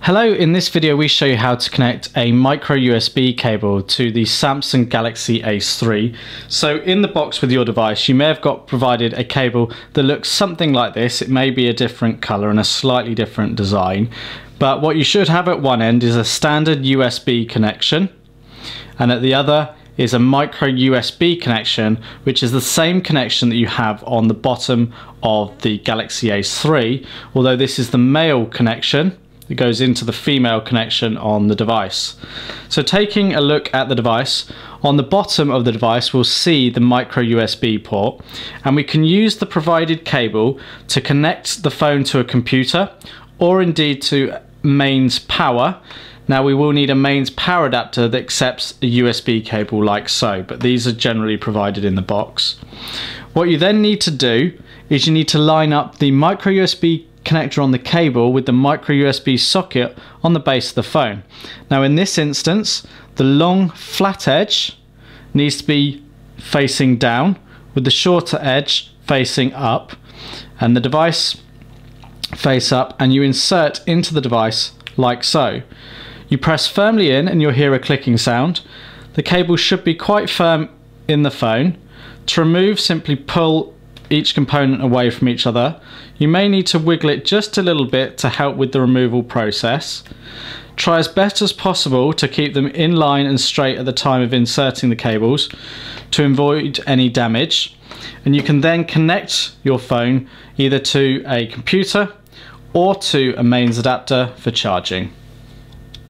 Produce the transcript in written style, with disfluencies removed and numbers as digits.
Hello, in this video we show you how to connect a micro USB cable to the Samsung Galaxy Ace 3. So in the box with your device you may have got provided a cable that looks something like this. It may be a different colour and a slightly different design, but what you should have at one end is a standard USB connection, and at the other is a micro USB connection, which is the same connection that you have on the bottom of the Galaxy Ace 3, although this is the male connection. It goes into the female connection on the device. So taking a look at the device, on the bottom of the device we'll see the micro USB port, and we can use the provided cable to connect the phone to a computer or indeed to mains power. Now we will need a mains power adapter that accepts a USB cable like so, but these are generally provided in the box. What you then need to do is you need to line up the micro USB connector on the cable with the micro USB socket on the base of the phone. Now in this instance, the long flat edge needs to be facing down with the shorter edge facing up, and the device face up, and you insert into the device like so. You press firmly in and you'll hear a clicking sound. The cable should be quite firm in the phone. To remove, simply pull each component away from each other. You may need to wiggle it just a little bit to help with the removal process. Try as best as possible to keep them in line and straight at the time of inserting the cables to avoid any damage, and you can then connect your phone either to a computer or to a mains adapter for charging.